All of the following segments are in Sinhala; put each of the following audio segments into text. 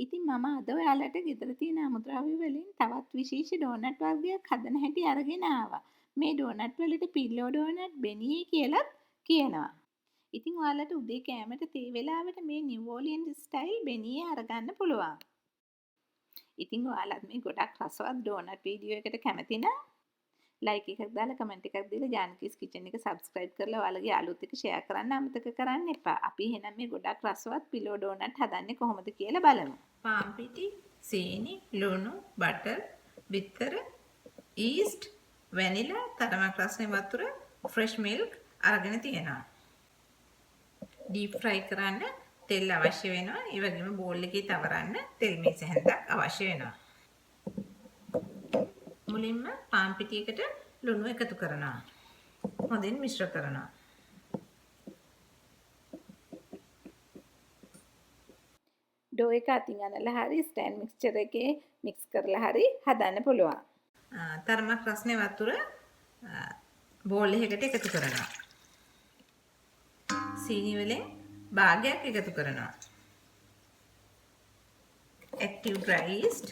ඉතින් මම අද ඔයාලට ගෙදර තියෙන අමුද්‍රව්‍ය වලින් තවත් විශේෂ ඩෝනට් වර්ගයක් හදන හැටි අරගෙන ආවා. මේ ඩෝනට් වලට පිල්ලෝ ඩෝනට් බෙනියේ කියලාත් කියනවා. ඉතින් ඔයාලට උදේ කෑමට තේ වෙලාවට මේ නිව් ඕලියන්ස් ස්ටයිල් බෙනියේ අරගන්න පුළුවන්. ඉතින් ඔයාලත් මේ ගොඩක් රසවත් ඩෝනට් වීඩියෝ එකට කැමති නම් ලයික් එකක් දාලා කමෙන්ට් එකක් දීලා ජානකීස් කිචන් එක සබ්ස්ක්‍රයිබ් කරලා ඔයාලගේ යාළුවොත් එක්ක ෂෙයා කරන්න අමතක කරන්න එපා. අපි එහෙනම් මේ ගොඩක් රසවත් පිලෝ ඩෝනට් හදන්නේ කොහොමද කියලා බලමු. පාන් පිටි, සීනි, ලුණු, බටර්, බිත්තර, ඊස්ට්, වැනිලා, තරමක් රසනේ වතුර, ෆ්‍රෙෂ් මිල්ක් අරගෙන තියෙනවා. ඩීප් ෆ්‍රයි කරන්න තෙල් අවශ්‍ය වෙනවා. ඒ වගේම බෝල් එකේ තවරන්න තෙල් මේස හැන්දක් අවශ්‍ය වෙනවා. මුලින්ම පාන් පිටියකට ලුණු එකතු කරනවා. හොඳින් මිශ්‍ර කරනවා. ඩෝ එක අතින් අනලා හරි ස්ටෑන්ඩ් මික්ස්චර් එකේ මික්ස් කරලා හරි හදන්න පුළුවන්. තරමක් රස්නේ වතුර බෝල් එකකට එකතු කරනවා. සීනි වලින් භාගයක් එකතු කරනවා. Active Dry Yeast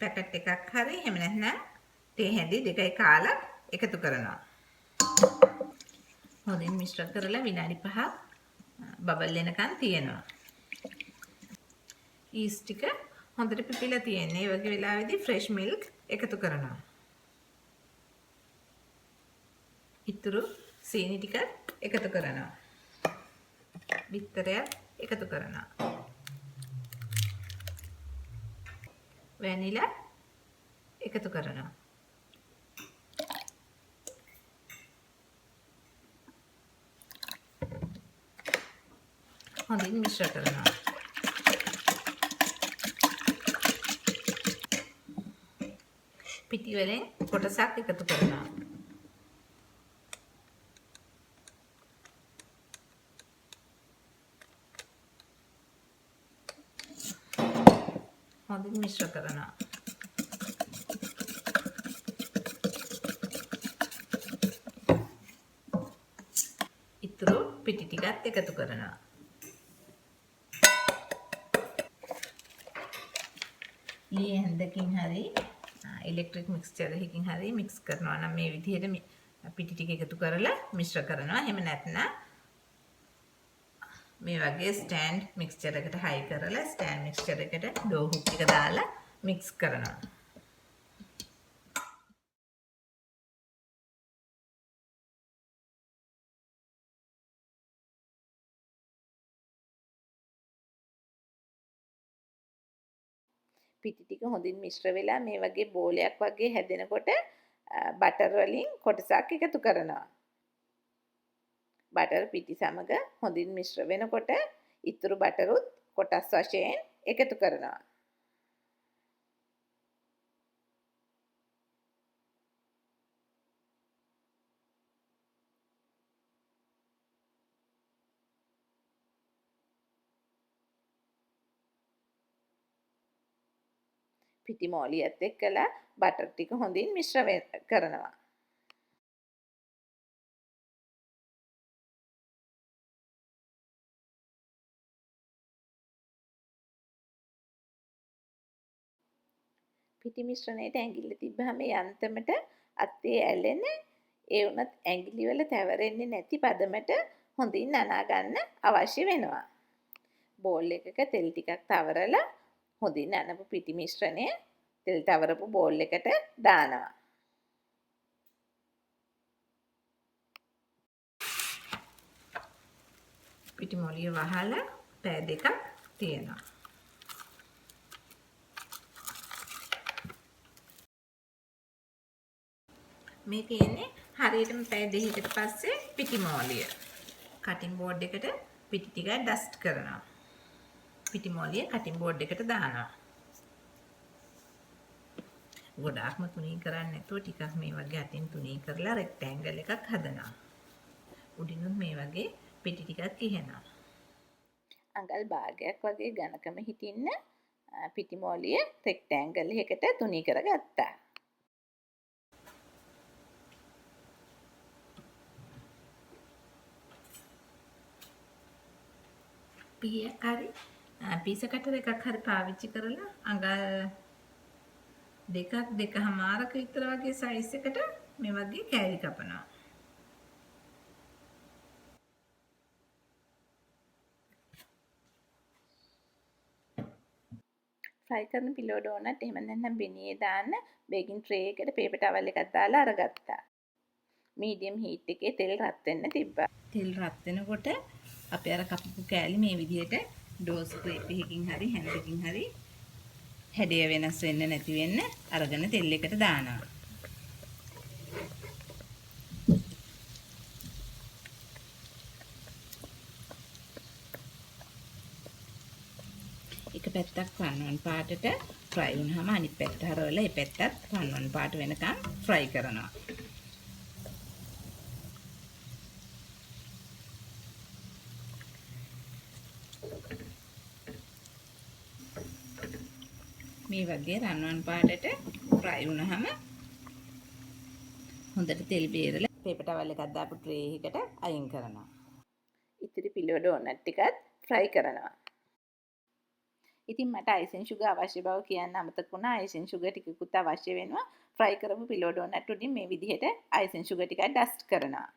පැකට් එකක් හරි එහෙම නැත්නම් තේ හැඳි දෙකයි කාලා එකතු කරනවා. හොඳින් මිශ්‍ර කරලා විනාඩි 5ක් බබල් එනකන් තියනවා. ඊස්ට් ටික හොඳට පිපිලා තියෙන්නේ. ඒ වගේ වෙලාවෙදී ෆ්‍රෙෂ් මිල්ක් එකතු කරනවා. ඉතුරු සීනි ටික එකතු කරනවා. බිත්තරය එකතු කරනවා. වැනිලා එකතු කරනවා. හොඳින් මිශ්‍ර කරනවා. පිටි වලින් කොටසක් එකතු කරනවා. හොඳින් මිශ්‍ර කරනවා. ඉතුරු පිටි ටිකත් එකතු කරනවා. ලී හැන්දකින් හරි ඉලෙක්ට්‍රික් මික්ස්චර් එකකින් හරි මික්ස් කරනවා නම් මේ විදිහට පිටි ටික එකතු කරලා මිශ්‍ර කරනවා. එහෙම නැත්නම් මේ වගේ ස්ටෑන්ඩ් මික්ස්චර් එකට හයි කරලා ස්ටෑන්ඩ් මික්ස්චර් එකට ඩෝ හුක් ටික දාලා මික්ස් කරනවා. පිටි ටික හොඳින් මිශ්‍ර වෙලා මේ වගේ බෝලයක් වගේ හැදෙනකොට බටර් වලින් කොටසක් එකතු කරනවා. බටර් පිටි සමග හොඳින් මිශ්‍ර වෙනකොට ඉතුරු බටරුත් කොටස් වශයෙන් එකතු කරනවා. පිටි මෝලියත් එක්කලා බටර් ටික හොඳින් මිශ්‍ර කරනවා. පිටි මිශ්‍රණයට ඇඟිල්ල තිබ්බහම යන්තමට අතේ ඇලෙන ඒ වුණත් ඇඟිලි වල තැවරෙන්නේ නැති පදමට හොඳින් අනා ගන්න අවශ්‍ය වෙනවා. බෝල් එකක තෙල් ටිකක් තවරලා හොඳින් අනපු පිටි මිශ්‍රණය තෙල් තවරපු බෝල් එකට දානවා. පිටි මොළිය වහලා පැය දෙකක් තියනවා. මේ තියෙන්නේ හරියටම පැය දෙකකට පස්සේ පිටි මොළිය. කටින් බෝඩ් එකට පිටි ටික ඩස්ට් කරනවා. පිටි මොළිය කටින් බෝඩ් එකට දානවා. ගොඩාක්ම තුනී කරන්නේ නැතුව ටිකක් මේ වගේ අතින් තුනී කරලා රෙක්ටැන්ගල් එකක් හදනවා. උඩිනුත් මේ වගේ පිටි ටිකක් ඉහෙනවා. අඟල් භාගයක් වගේ ඝනකම හිටින්න පිටි මොළිය රෙක්ටැන්ගල් එකකට තුනී කරගත්තා. පීයක් හරි පීස කටර එකක් හරි පාවිච්චි කරලා අඟල් දෙකමාරක විතර වගේ සයිස් එකට මේ වගේ කෑලි කපනවා. ෆ්‍රයි කරන පිලෝ ඩෝනට් එහෙම නැත්නම් බෙනියේ දාන්න බේකින් ට්‍රේ එකට පේපර් ටවල් එකක් දාලා අරගත්තා. මීඩියම් හීට් එකේ තෙල් රත් වෙන්න තිබ්බා. තෙල් රත් වෙනකොට අපි අර කපපු කෑලි මේ විදිහට ඩෝ ස්ක්‍රේප් එකකින් හරි හැන්ඩකින් හරි හැඩය වෙනස් වෙන්න නැති වෙන්න අරගෙන තෙල් එකට දානවා. එක පැත්තක් පන්වන් පාටට ෆ්‍රයි වුණාම අනිත් පැත්ත හරවලා ඒ පැත්තත් පන්වන් පාට වෙනකන් ෆ්‍රයි කරනවා. මේ වගේ රන්වන් පාටට ෆ්‍රයි වුණාම හොඳට තෙල් බේරලා පේපර් ටවල් එකක් දාපු ට්‍රේ එකකට අයින් කරනවා. ඉතිරි පිලෝ ඩෝනට් ටිකත් ෆ්‍රයි කරනවා. ඉතින් මට අයිසින් සුගර් අවශ්‍ය බව කියන්න අමතක වුණා. අයිසින් සුගර් ටිකකුත් අවශ්‍ය වෙනවා. ෆ්‍රයි කරපු පිලෝ ඩෝනට් උඩින් මේ විදිහට අයිසින් සුගර් ටිකක් ඩස්ට් කරනවා.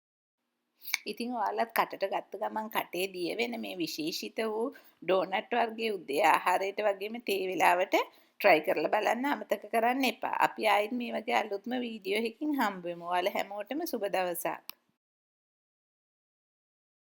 ඉතින් ඔයාලත් කටට ගත්ත ගමන් කටේ දිය වෙන මේ විශේෂිත වූ ඩෝනට් වර්ගයේ උදේ ආහාරයට වගේම තේ වෙලාවට try කරලා බලන්න අමතක කරන්න එපා. අපි ආයෙත් මේ වගේ අලුත්ම වීඩියෝ එකකින් හම්බ වෙමු. ඔයාලා හැමෝටම සුබ දවසක්.